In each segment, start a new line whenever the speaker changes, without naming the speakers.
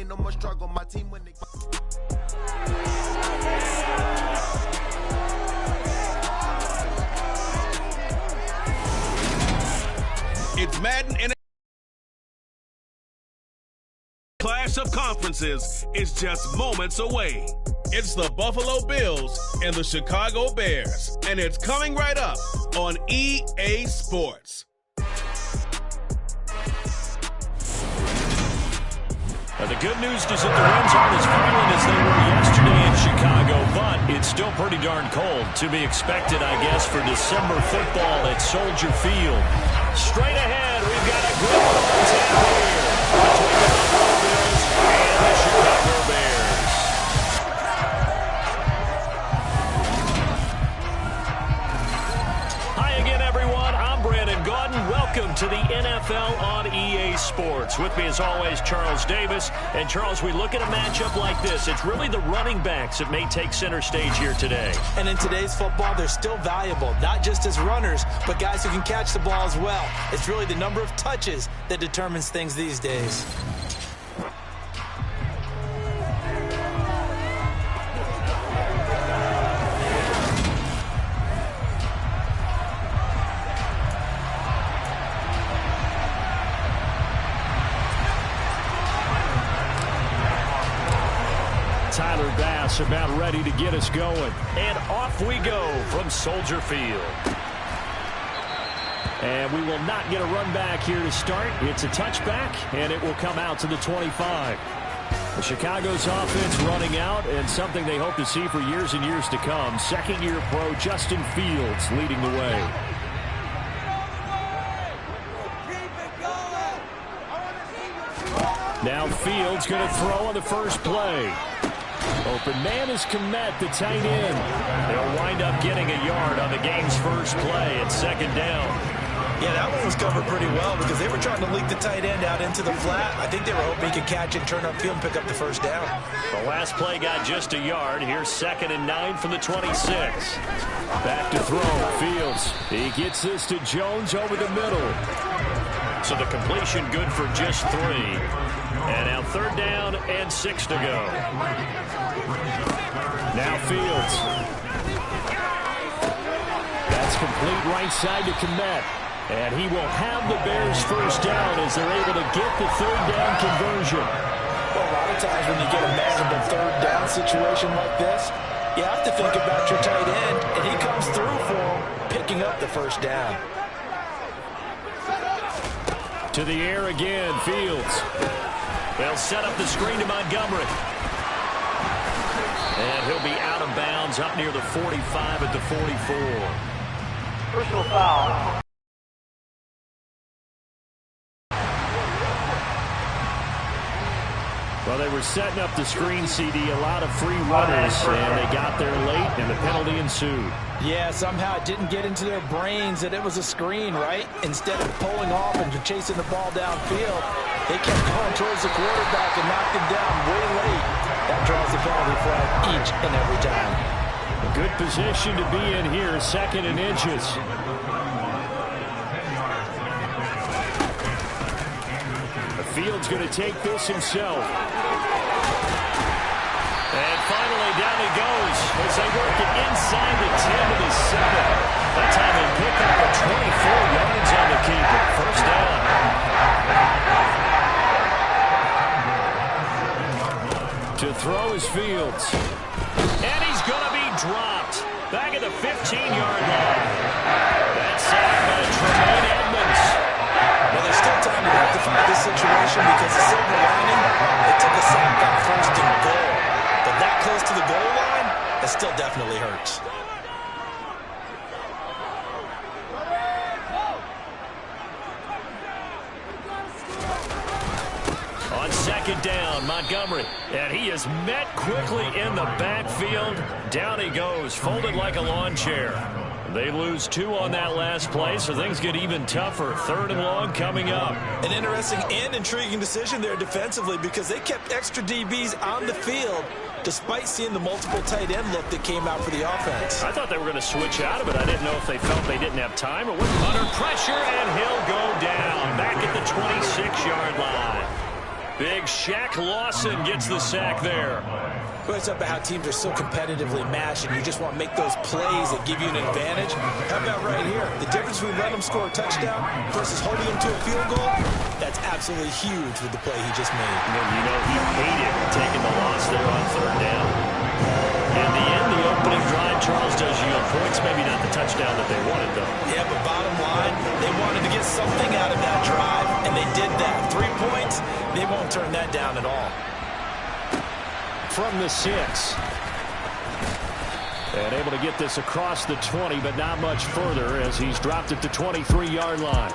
ain't no more struggle. My team when they...
It's Madden and clash of conferences is just moments away. It's the Buffalo Bills and the Chicago Bears, and it's coming right up on EA Sports.
The good news is that the winds aren't as violent as they were yesterday in Chicago, but it's still pretty darn cold. To be expected, I guess, for December football at Soldier Field. Straight ahead, we've got a good one on tap here between the Buffalo Bills and the Chicago Bears. Hi again, everyone. I'm Brandon Gaudin. Welcome to the NFL on EA Sports. With me, as always, Charles Davis. And, Charles, we look at a matchup like this. It's really the running backs that may take center stage here today.
And in today's football, they're still valuable, not just as runners, but guys who can catch the ball as well. It's really the number of touches that determines things these days.
About ready to get us going. And off we go from Soldier Field. And we will not get a run back here to start. It's a touchback, and it will come out to the 25. The Chicago's offense running out, and something they hope to see for years and years to come. Second-year pro Justin Fields leading the way. Now Fields going to throw on the first play. Open man is Komet, the tight end. They'll wind up getting a yard on the game's first play at second down.
Yeah, that one was covered pretty well because they were trying to leak the tight end out into the flat. I think they were hoping he could catch it, turn upfield, and pick up the first down.
The last play got just a yard. Here's 2nd and 9 from the 26. Back to throw. Fields. He gets this to Jones over the middle. So the completion good for just 3. And now 3rd down and 6 to go. Now Fields. That's complete right side to Komet. And he will have the Bears first down as they're able to get the 3rd down conversion.
Well, a lot of times when you get a manageable 3rd down situation like this, you have to think about your tight end, and he comes through for him, picking up the first down.
To the air again, Fields. They'll set up the screen to Montgomery. And he'll be out of bounds up near the 45 at the 44.
Personal foul.
Well, they were setting up the screen, CD, a lot of free runners, and they got there late, and the penalty ensued.
Yeah, somehow it didn't get into their brains that it was a screen, right? Instead of pulling off and chasing the ball downfield, they kept going towards the quarterback and knocked him down way late. That draws the penalty flag each and every time.
A good position to be in here, 2nd and inches. Fields going to take this himself. And finally, down he goes as they work it inside the 10 to the 7. That time they pick up the 24 yards on the keeper. First down. To throw is Fields. And he's going to be dropped. Back at the 15-yard line. That's sacked by Tremaine Edmonds.
Well, there's still time to rectify this situation because the silver lining, they took a sack on 1st and goal. But that close to the goal line, that still definitely hurts.
On 2nd down, Montgomery. And he is met quickly in the backfield. Down he goes, folded like a lawn chair. They lose 2 on that last play, so things get even tougher. 3rd and long coming up.
An interesting and intriguing decision there defensively because they kept extra DBs on the field despite seeing the multiple tight end look that came out for the offense.
I thought they were going to switch out of it. I didn't know if they felt they didn't have time or what. Under pressure, and he'll go down back at the 26-yard line. Big Shaq Lawson gets the sack there.
Well, it's about how teams are so competitively matched, and you just want to make those plays that give you an advantage. How about right here? The difference between letting them score a touchdown versus holding them to a field goal, that's absolutely huge with the play he just made.
And you know he hated taking the loss there on third down. In the end, the opening drive, Charles does yield points. Maybe not the touchdown that they wanted, though.
Yeah, but bottom line, they wanted to get something out of that drive, and they did that. 3 points, they won't turn that down at all.
From the 6. And able to get this across the 20, but not much further as he's dropped it to 23-yard line.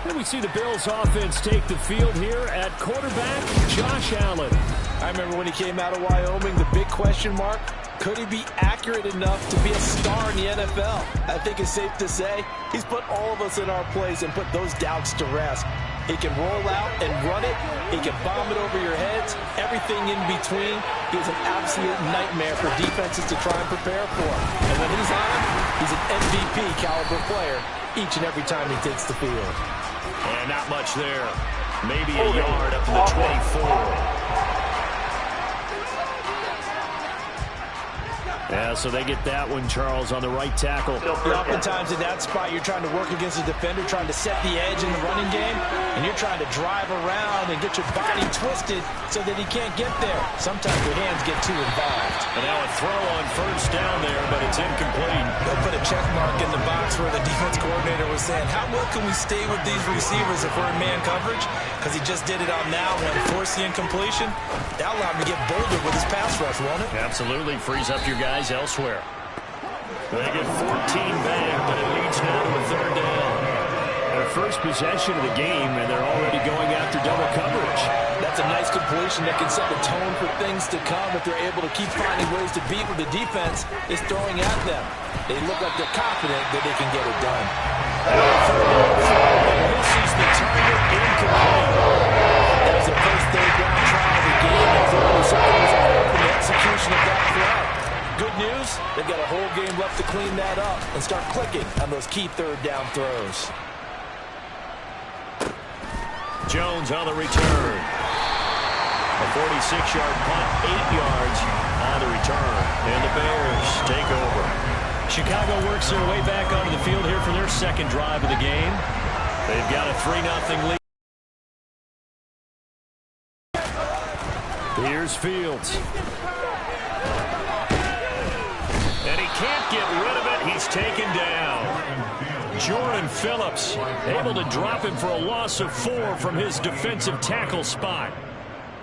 And we see the Bills offense take the field here at quarterback, Josh Allen.
I remember when he came out of Wyoming, the big question mark, could he be accurate enough to be a star in the NFL? I think it's safe to say he's put all of us in our place and put those doubts to rest. He can roll out and run it. He can bomb it over your heads. Everything in between. He's an absolute nightmare for defenses to try and prepare for. And when he's on, he's an MVP caliber player each and every time he takes the field.
And not much there. Maybe a yard up to the 24. Yeah, so they get that one, Charles, on the right tackle.
Oftentimes in that spot, you're trying to work against a defender, trying to set the edge in the running game, and you're trying to drive around and get your body twisted so that he can't get there. Sometimes your hands get too involved.
And now a throw on first down there, but it's incomplete.
They'll put a check mark in the box where the defense coordinator was saying, how well can we stay with these receivers if we're in man coverage? Because he just did it on that one, forced the incompletion. That allowed him to get bolder with his pass rush, won't it?
Absolutely. Frees up your guys elsewhere. They get 14 back, but it leads now to a third down. Their first possession of the game, and they're already going after double coverage.
That's a nice completion that can set the tone for things to come if they're able to keep finding ways to beat what the defense is throwing at them. They look like they're confident that they can get it done.
Misses the target, incomplete.
That was the first third down try of the game, and clearly something was off in the execution of that play. Good news, they've got a whole game left to clean that up and start clicking on those key third down throws.
Jones on the return. A 46-yard punt, 8 yards on the return. And the Bears take over. Chicago works their way back onto the field here for their second drive of the game. They've got a 3-0 lead. Here's Fields. And he can't get rid of it. He's taken down. Jordan Phillips able to drop him for a loss of 4 from his defensive tackle spot.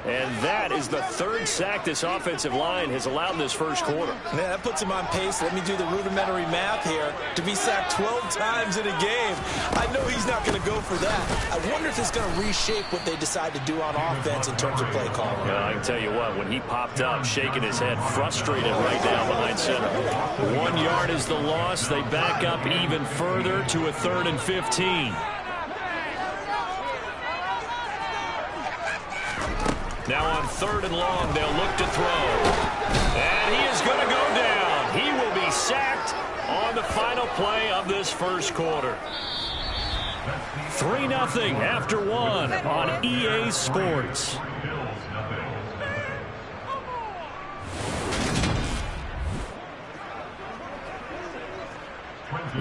And that is the third sack this offensive line has allowed in this first quarter.
Man, that puts him on pace. Let me do the rudimentary math here. To be sacked 12 times in a game, I know he's not going to go for that. I wonder if it's going to reshape what they decide to do on offense in terms of play calling.
Yeah, I can tell you what, when he popped up, shaking his head, frustrated right down behind center. 1 yard is the loss. They back up even further to a 3rd and 15. Now on 3rd and long, they'll look to throw. And he is going to go down. He will be sacked on the final play of this first quarter. 3-0 after 1 on EA Sports.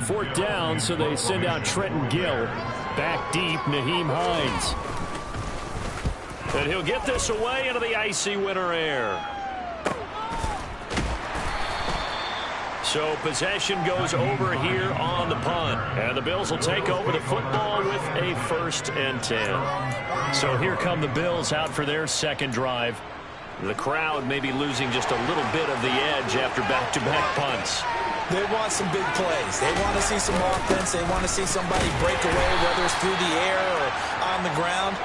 Fourth down, so they send out Trenton Gill. Back deep, Naheem Hines. And he'll get this away into the icy winter air. So possession goes over here on the punt. And the Bills will take over the football with a 1st and 10. So here come the Bills out for their second drive. The crowd may be losing just a little bit of the edge after back-to-back punts.
They want some big plays. They want to see some offense. They want to see somebody break away, whether it's through the air or on the ground.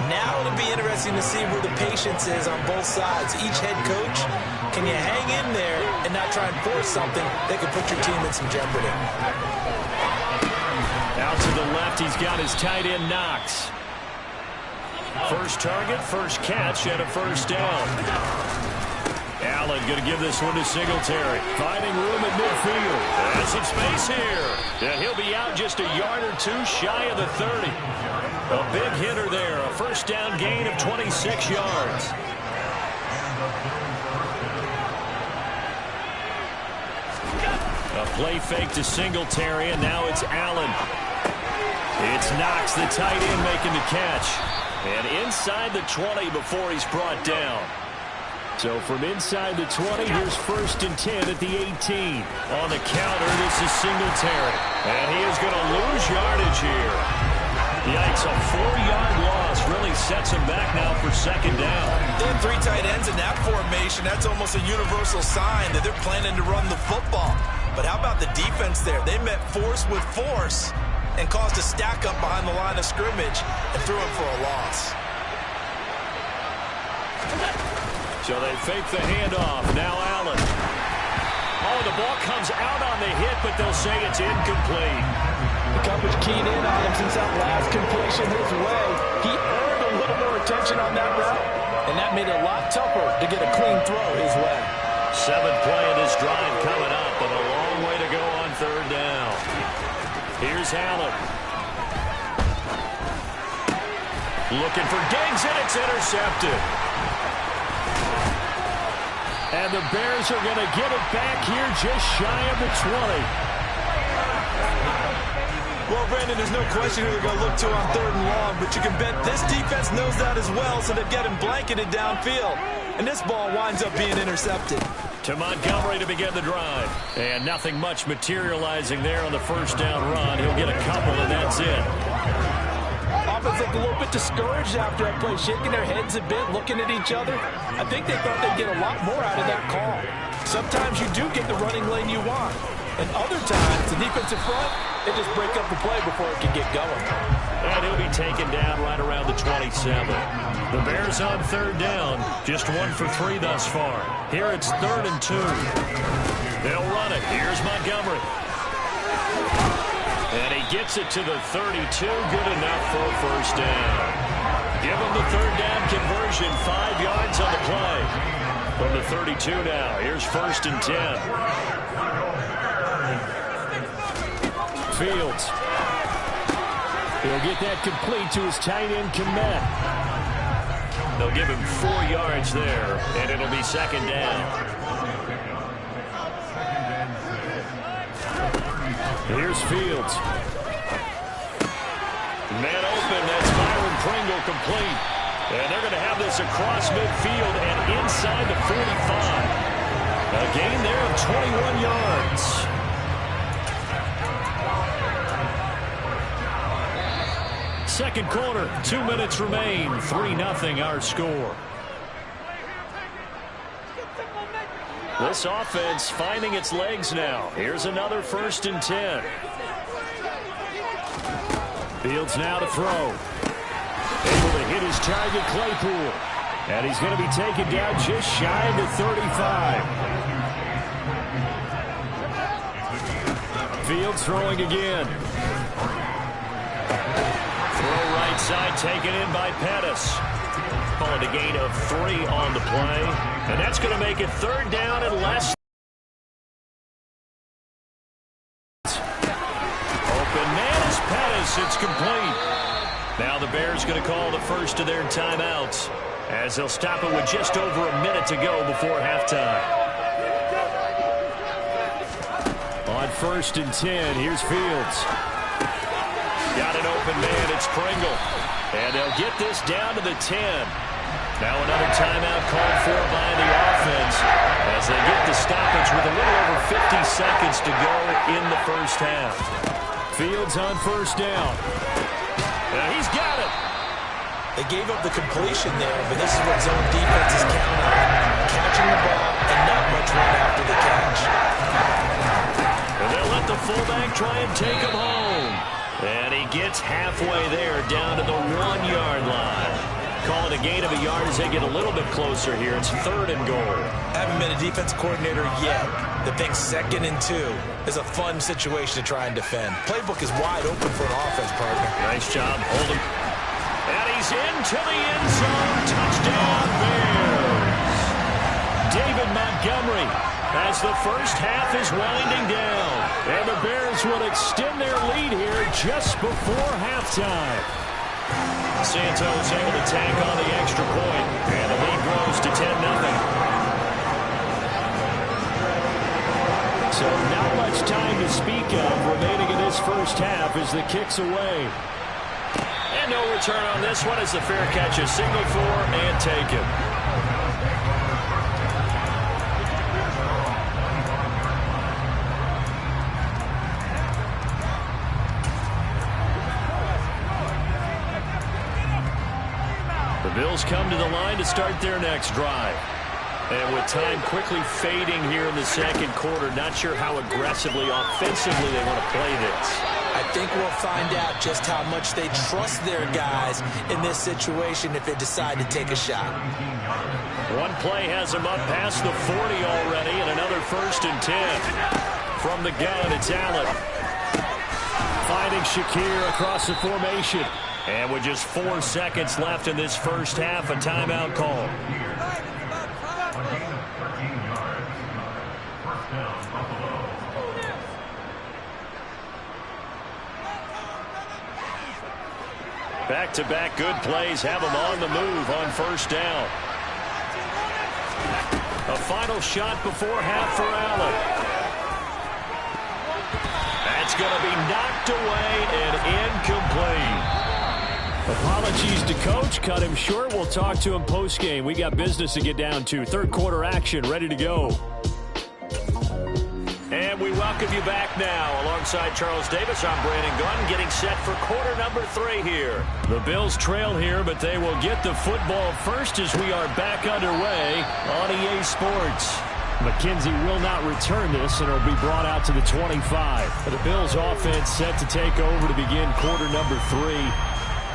Now it'll be interesting to see where the patience is on both sides. Each head coach, can you hang in there and not try and force something that could put your team in some jeopardy?
Out to the left, he's got his tight end Knox. First target, first catch, and a 1st down. Allen going to give this one to Singletary. Finding room at midfield. And some space here. And he'll be out just a yard or two shy of the 30. A big hitter there. A first down gain of 26 yards. A play fake to Singletary, and now it's Allen. It's Knox, the tight end, making the catch. And inside the 20 before he's brought down. So from inside the 20, here's 1st and 10 at the 18. On the counter, this is Singletary. And he is going to lose yardage here. Yikes, a 4-yard loss really sets him back now for 2nd down.
They have 3 tight ends in that formation. That's almost a universal sign that they're planning to run the football. But how about the defense there? They met force with force and caused a stack up behind the line of scrimmage and threw him for a loss.
So they fake the handoff. Now Allen. Oh, the ball comes out on the hit, but they'll say it's incomplete.
The coverage keyed in on him since that last completion his way. He earned a little more attention on that route, and that made it a lot tougher to get a clean throw his way.
7th play of this drive coming up, but a long way to go on 3rd down. Here's Allen. Looking for Diggs, and it's intercepted. And the Bears are going to get it back here just shy of the 20.
Well, Brandon, there's no question who they're going to look to on 3rd and long, but you can bet this defense knows that as well, so they're getting blanketed downfield. And this ball winds up being intercepted.
To Montgomery to begin the drive. And nothing much materializing there on the 1st down run. He'll get a couple, and that's it.
Offense looked a little bit discouraged after that play, shaking their heads a bit, looking at each other. I think they thought they'd get a lot more out of that call. Sometimes you do get the running lane you want. And other times, the defensive front, they just break up the play before it can get going.
And he'll be taken down right around the 27. The Bears on 3rd down, just 1 for 3 thus far. Here it's 3rd and 2. They'll run it. Here's Montgomery. And he gets it to the 32. Good enough for a 1st down. Give him the 3rd down conversion. 5 yards on the play. From the 32 now. Here's 1st and 10. Fields. He'll get that complete to his tight end, Komet. They'll give him 4 yards there, and it'll be 2nd down. Here's Fields. Man open, that's Byron Pringle complete. And they're going to have this across midfield and inside the 45. A gain there of 21 yards. Second quarter, 2 minutes remain. 3-0 our score. This offense finding its legs now. Here's another 1st and 10. Fields now to throw. Able to hit his target, Claypool. And he's going to be taken down just shy of the 35. Fields throwing again. Throw right side, taken in by Pettis. Calling a gain of 3 on the play. And that's going to make it 3rd down and less. Open man is Pettis. It's complete. Now the Bears going to call the first of their timeouts as they'll stop it with just over a minute to go before halftime. On 1st and 10, here's Fields. Got an open man, it's Pringle. And they'll get this down to the 10. Now another timeout called for by the offense as they get the stoppage with a little over 50 seconds to go in the first half. Fields on 1st down. And he's got it.
They gave up the completion there, but this is what zone defenses count on. Catching the ball and not much run after the catch.
And they'll let the fullback try and take him home. And he gets halfway there down to the 1-yard line. Call it a gain of a yard as they get a little bit closer here. It's 3rd and goal.
Haven't been a defense coordinator yet. The big 2nd and 2 is a fun situation to try and defend. Playbook is wide open for an offense, partner.
Nice job. Hold him. And he's into the end zone. Touchdown, Bears. David Montgomery as the first half is winding down. And the Bears will extend their lead here just before halftime. Santos able to tack on the extra point, and the lead grows to 10-0. So not much time to speak of remaining in this first half as the kick's away. And no return on this one as the fair catch is signaled for and taken. The Bills come to the line to start their next drive. And with time quickly fading here in the second quarter, not sure how aggressively, offensively they want to play this.
I think we'll find out just how much they trust their guys in this situation if they decide to take a shot.
One play has them up past the 40 already, and another 1st and 10. From the gun, it's Allen. Finding Shakir across the formation. And with just 4 seconds left in this first half, a timeout call. Back-to-back good plays have them on the move on first down. A final shot before half for Allen. That's going to be knocked away and incomplete. Apologies to coach. Cut him short. We'll talk to him post-game. We got business to get down to. Third quarter action ready to go. And we welcome you back now. Alongside Charles Davis, I'm Brandon Gunn, getting set for quarter number 3 here. The Bills trail here, but they will get the football first as we are back underway on EA Sports. McKenzie will not return this, and it'll be brought out to the 25. The Bills offense set to take over to begin quarter number 3.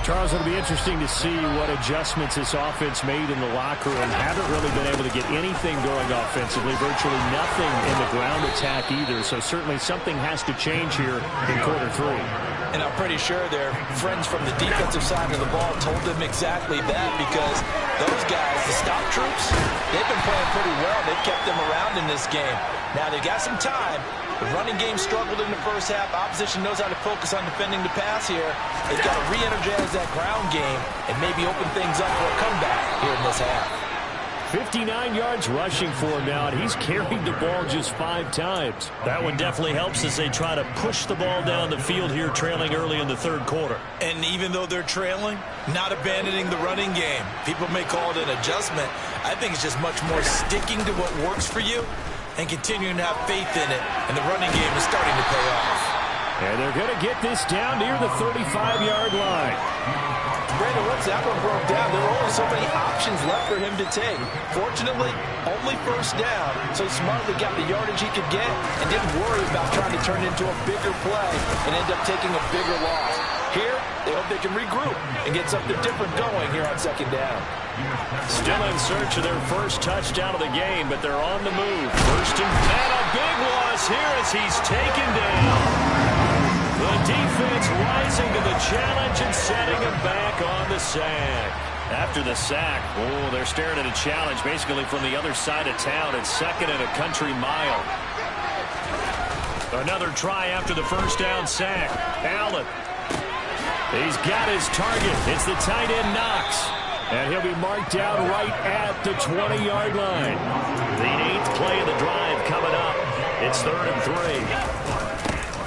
Charles, it'll be interesting to see what adjustments this offense made in the locker room. Haven't really been able to get anything going offensively, virtually nothing in the ground attack either. So certainly something has to change here in quarter 3.
And I'm pretty sure their friends from the defensive side of the ball told them exactly that, because those guys, the stop troops, they've been playing pretty well. They've kept them around in this game. Now they've got some time. The running game struggled in the first half. Opposition knows how to focus on defending the pass here. They've got to re-energize that ground game and maybe open things up for a comeback here in this half.
59 yards rushing for him now, and he's carried the ball just 5 times. That one definitely helps as they try to push the ball down the field here, trailing early in the third quarter.
And even though they're trailing, not abandoning the running game. People may call it an adjustment. I think it's just much more sticking to what works for you and continuing to have faith in it, and the running game is starting to pay off.
And they're going to get this down near the 35-yard line.
Brandon, once that one broke down, there were only so many options left for him to take. Fortunately, only first down, so he smartly got the yardage he could get and didn't worry about trying to turn it into a bigger play and end up taking a bigger loss. Here, they hope they can regroup and get something different going here on second down.
Still in search of their first touchdown of the game, but they're on the move. First and a big loss here as he's taken down. The defense rising to the challenge and setting him back on the sack. After the sack, they're staring at a challenge basically from the other side of town. It's second and a country mile. Another try after the first down sack. Allen. He's got his target. It's the tight end Knox. And he'll be marked down right at the 20-yard line. The 8th play of the drive coming up. It's 3rd and 3.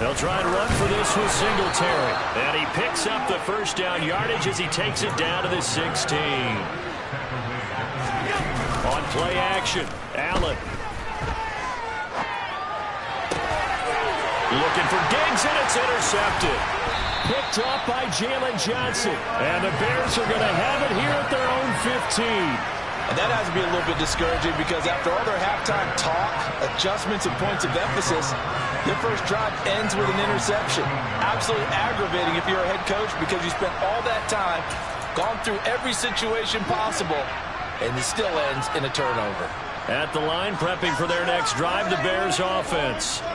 They'll try and run for this with Singletary. And he picks up the first down yardage as he takes it down to the 16. On play action, Allen. Looking for Diggs, and it's intercepted. Picked up by Jalen Johnson. And the Bears are going to have it here at their own 15.
And that has to be a little bit discouraging, because after all their halftime talk, adjustments, and points of emphasis, their first drive ends with an interception. Absolutely aggravating if you're a head coach, because you spent all that time, gone through every situation possible, and it still ends in a turnover.
At the line, prepping for their next drive, the Bears offense.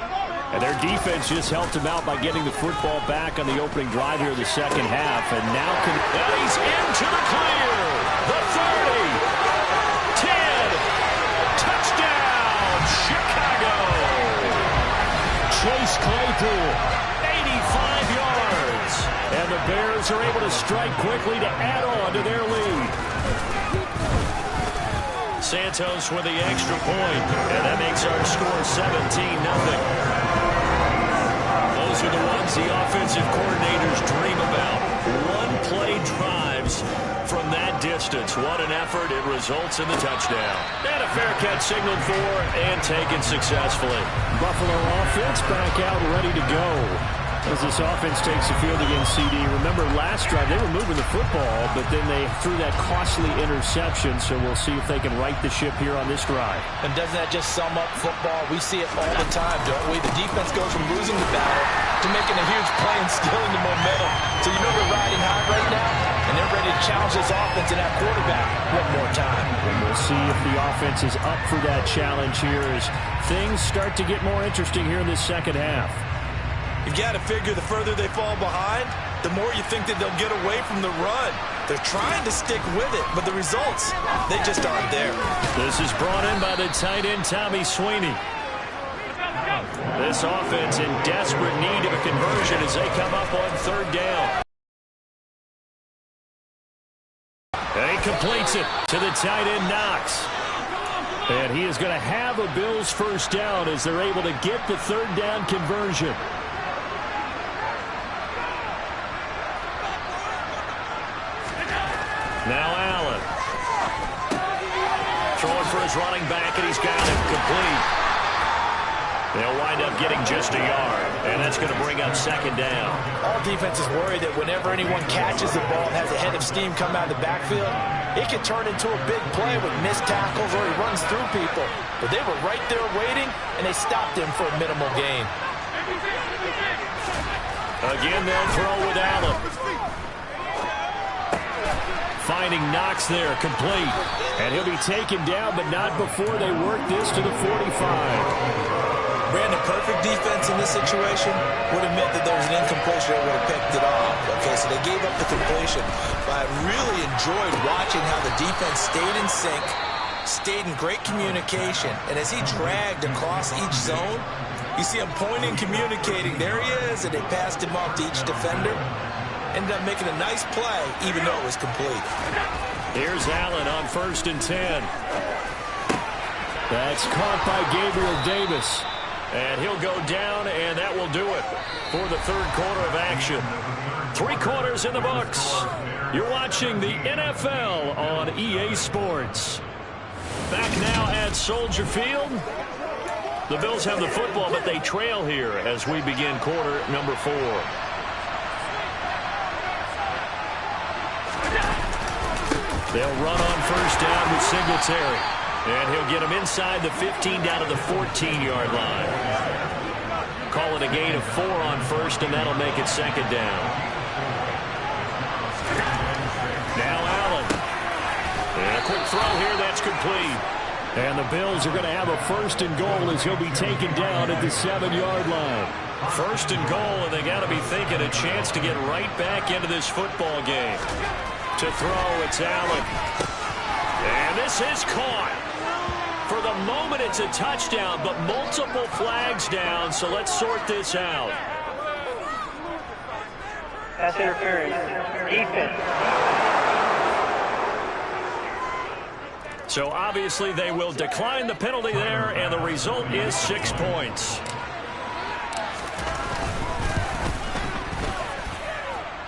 And their defense just helped him out by getting the football back on the opening drive here in the second half. And now he's into the clear. The 30. 10. Touchdown. the Bears are able to strike quickly to add on to their lead. Santos with the extra point, and that makes our score 17-0. Those are the ones the offensive coordinators dream about. One-play drives from that distance. What an effort. It results in the touchdown. And a fair catch signaled for and taken successfully.
Buffalo offense back out ready to go as this offense takes the field against CD. Remember last drive they were moving the football, but then they threw that costly interception, so we'll see if they can right the ship here on this drive.
And doesn't that just sum up football? We see it all the time, don't we? The defense goes from losing the battle to making a huge play and stealing the momentum. So you know they're riding high right now, and they're ready to challenge this offense and that quarterback one more time.
And we'll see if the offense is up for that challenge here as things start to get more interesting here in this second half.
You've got to figure the further they fall behind, the more you think that they'll get away from the run. They're trying to stick with it, but the results, they just aren't there.
This is brought in by the tight end, Tommy Sweeney. This offense in desperate need of a conversion as they come up on third down. And he completes it to the tight end, Knox. And he is going to have a Bills first down as they're able to get the third down conversion. Now Allen. Throwing for his running back, and he's got it complete. They'll wind up getting just a yard, and that's going to bring up second down.
All defenses worry that whenever anyone catches the ball and has a head of steam come out of the backfield, it can turn into a big play with missed tackles or he runs through people. But they were right there waiting, and they stopped him for a minimal gain.
Again, they'll throw with Allen. Finding Knox there, complete. And he'll be taken down, but not before they work this to the 45.
Brandon, perfect defense in this situation would have meant that there was an incompletion that would have picked it off. Okay, so they gave up the completion. But I really enjoyed watching how the defense stayed in sync, stayed in great communication. And as he dragged across each zone, you see him pointing, communicating. There he is, and they passed him off to each defender. Ended up making a nice play, even though it was complete.
Here's Allen on 1st and 10. That's caught by Gabriel Davis. And he'll go down, and that will do it for the third quarter of action. 3 quarters in the books. You're watching the NFL on EA Sports. Back now at Soldier Field. The Bills have the football, but they trail here as we begin quarter number 4. They'll run on first down with Singletary. And he'll get him inside the 15 down to the 14-yard line. Call it a gain of 4 on first, and that'll make it second down. Now Allen. And a quick throw here, that's complete. And the Bills are going to have a 1st and goal as he'll be taken down at the 7-yard line. 1st and goal, and they got to be thinking a chance to get right back into this football game. To throw, it's Allen. And this is caught. For the moment, it's a touchdown, but multiple flags down, so let's sort this out.
Pass interference. Defense.
So obviously they will decline the penalty there, and the result is 6 points.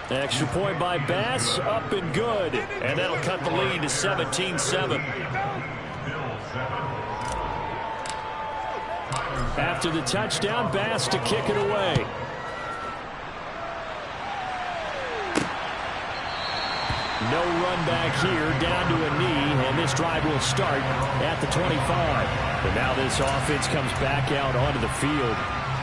Extra point by Bass, up and good. And that'll cut the lead to 17-7. After the touchdown, Bass to kick it away. No run back here, down to a knee, and this drive will start at the 25. But now this offense comes back out onto the field.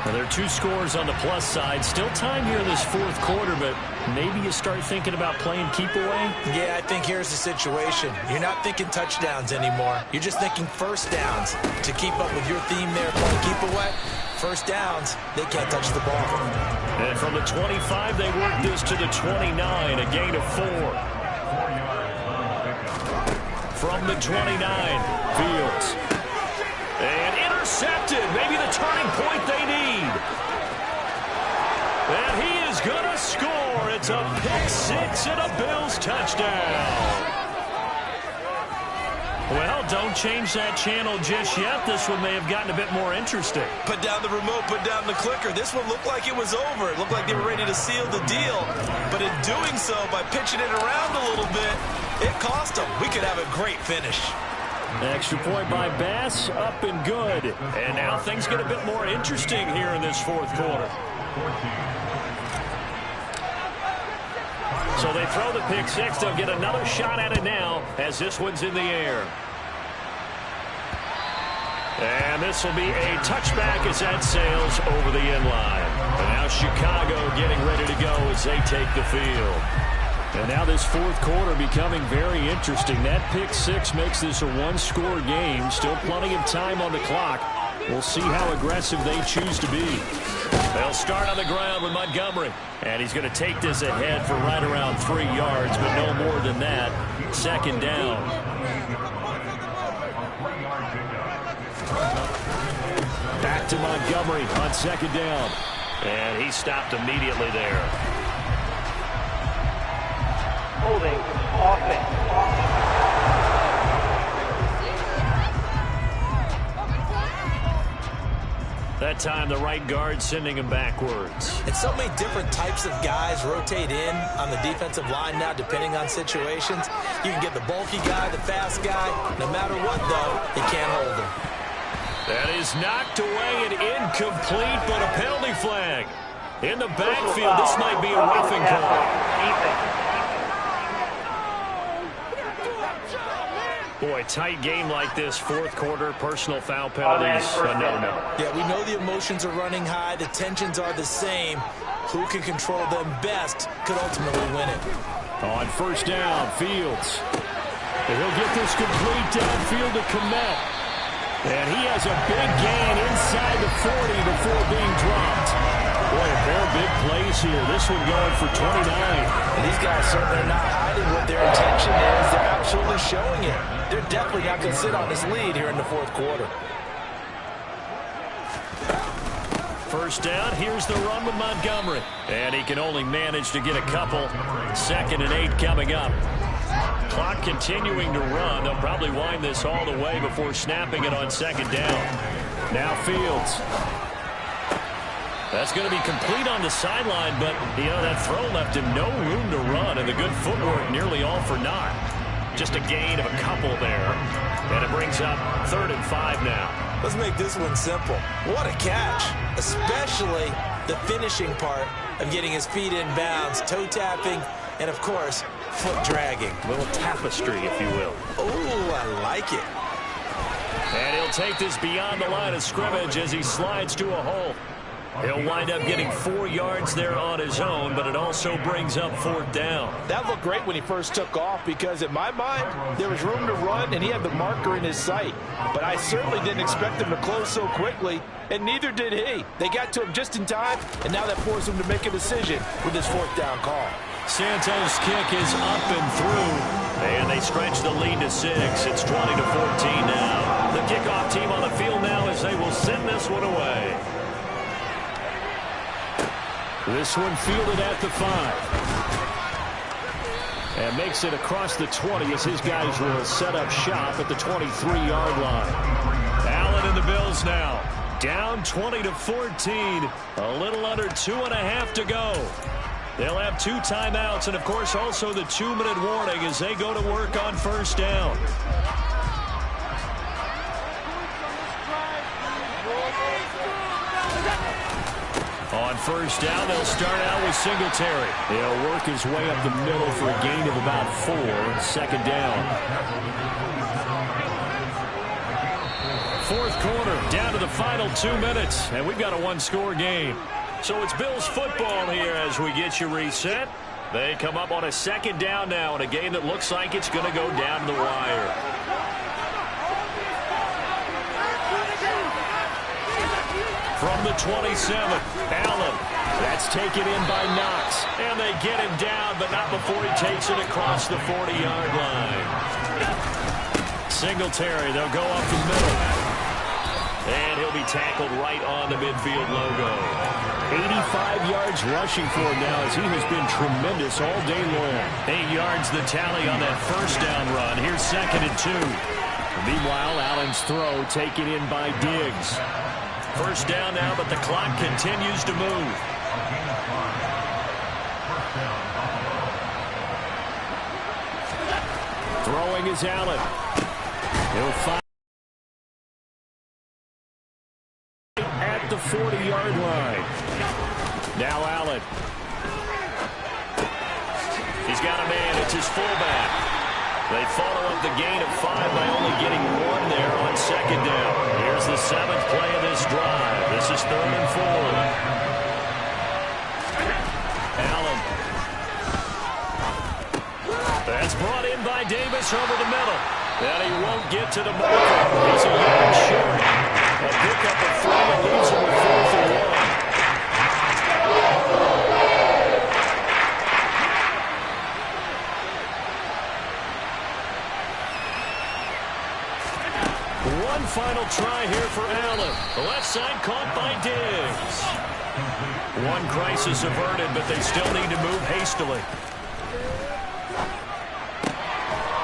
Now, there are 2 scores on the plus side. Still time here in this 4th quarter, but maybe you start thinking about playing keep away?
Yeah, I think here's the situation. You're not thinking touchdowns anymore. You're just thinking first downs. To keep up with your theme there, playing keep away, first downs, they can't touch the ball.
And from the 25, they work this to the 29, a gain of 4. From the 29, Fields. And intercepted. Maybe the turning point they need. And he is going to score. It's It's a pick six and a Bills touchdown. Well, don't change that channel just yet. This one may have gotten a bit more interesting.
Put down the remote, put down the clicker. This one looked like it was over. It looked like they were ready to seal the deal. But in doing so, by pitching it around a little bit, it cost them. We could have a great finish.
Extra point by Bass, up and good. And now things get a bit more interesting here in this fourth quarter. So they throw the pick six. They'll get another shot at it now as this one's in the air. And this will be a touchback as that sails over the end line. And now Chicago getting ready to go as they take the field. And now this fourth quarter becoming very interesting. That pick six makes this a one-score game. Still plenty of time on the clock. We'll see how aggressive they choose to be. They'll start on the ground with Montgomery. And he's going to take this ahead for right around 3 yards, but no more than that. Second down. Back to Montgomery on second down. And he stopped immediately there.
Holding offense.
That time the right guard sending him backwards.
And so many different types of guys rotate in on the defensive line now depending on situations. You can get the bulky guy, the fast guy. No matter what, though, you can't hold him.
That is knocked away and incomplete, but a penalty flag. In the backfield, this might be a roughing call. Boy, tight game like this, fourth quarter, personal foul penalties, no.
Yeah, we know the emotions are running high. The tensions are the same. Who can control them best could ultimately win it.
On first down, Fields. And he'll get this complete downfield to Kmet. And he has a big gain inside the 40 before being dropped. Boy, a pair of big plays here. This one going for 29.
And these guys certainly not hiding what their intention is. They're absolutely showing it. They're definitely not going to sit on this lead here in the fourth quarter.
First down, here's the run with Montgomery. And he can only manage to get a couple. 2nd and 8 coming up. Clock continuing to run. They'll probably wind this all the way before snapping it on second down. Now Fields. That's going to be complete on the sideline, but, you know, that throw left him no room to run, and the good footwork nearly all for naught. Just a gain of a couple there. And it brings up 3rd and 5 now.
Let's make this one simple. What a catch, especially the finishing part of getting his feet in bounds, toe tapping, and, of course, foot dragging.
A little tapestry, if you will.
Oh, I like it.
And he'll take this beyond the line of scrimmage as he slides to a hole. He'll wind up getting 4 yards there on his own, but it also brings up 4th down.
That looked great when he first took off because, in my mind, there was room to run, and he had the marker in his sight. But I certainly didn't expect him to close so quickly, and neither did he. They got to him just in time, and now that forced him to make a decision with his 4th down call.
Santos' kick is up and through, and they stretch the lead to 6. It's 20-14 now. The kickoff team on the field now as they will send this one away. This one fielded at the 5. And makes it across the 20 as his guys will set up shop at the 23-yard line. Allen and the Bills now. Down 20-14. A little under 2.5 to go. They'll have 2 timeouts and, of course, also the 2-minute warning as they go to work on first down. On first down, they'll start out with Singletary. He'll work his way up the middle for a gain of about 4. 2nd down. 4th quarter, down to the final 2 minutes, and we've got a 1-score game. So it's Bills football here as we get you reset. They come up on a 2nd down now in a game that looks like it's going to go down to the wire. From the 27, Allen. That's taken in by Knox. And they get him down, but not before he takes it across the 40-yard line. Singletary, they'll go up the middle. And he'll be tackled right on the midfield logo.
85 yards rushing for him now as he has been tremendous all day long.
8 yards the tally on that first down run. Here's 2nd and 2.
Meanwhile, Allen's throw taken in by Diggs.
First down now, but the clock continues to move.
Throwing is Allen. He'll find at the 40-yard line. Now Allen.
He's got a man. It's his fullback. They follow up the gain of 5 by only getting 1 there on 2nd down. Here's the 7th play of this drive. This is 3rd and 4. Allen. That's brought in by Davis over the middle. And he won't get to the marker. He's a yard short. A pickup of 3 and leaves him with 4th and 1. One final try here for Allen. The left side caught by Diggs. One crisis averted, but they still need to move hastily.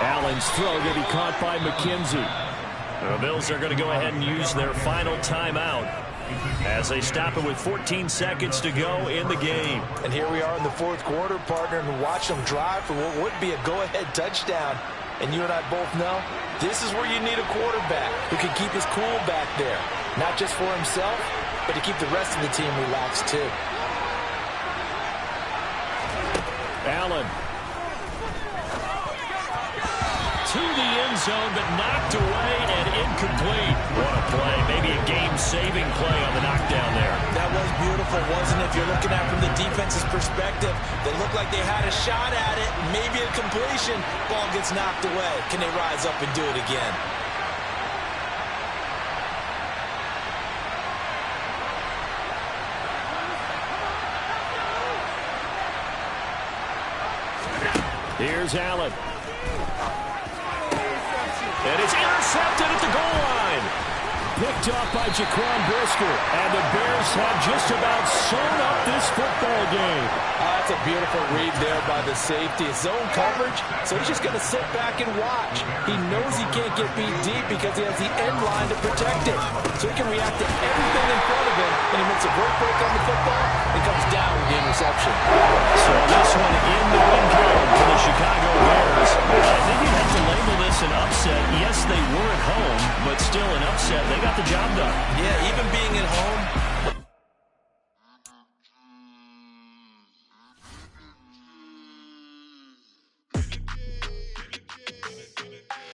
Allen's throw going to be caught by McKenzie.
The Bills are going to go ahead and use their final timeout as they stop it with 14 seconds to go in the game.
And here we are in the 4th quarter, partner, and watch them drive for what would be a go-ahead touchdown. And you and I both know this is where you need a quarterback who can keep his cool back there. Not just for himself, but to keep the rest of the team relaxed too.
Allen. To the end zone, but knocked away and incomplete. What a play. Maybe a game-saving play on the knockdown there.
That was beautiful, wasn't it? If you're looking at it from the defense's perspective, they looked like they had a shot at it. Maybe a completion. Ball gets knocked away. Can they rise up and do it again?
Here's Allen.
And it's intercepted at the goal line.
Picked off by Jaquan Brisker. And the Bears have just about sewn up this football game.
That's a beautiful read there by the safety. Zone coverage, so he's just going to sit back and watch. He knows he can't get beat deep because he has the end line to protect it. So he can react to everything in front of him, and he makes a great break on the football and comes down with the interception.
So this one in the win column for the Chicago Bears. I think you'd have to label this an upset. Yes, they were at home, but still an upset. They got the job done.
Yeah, even being at home,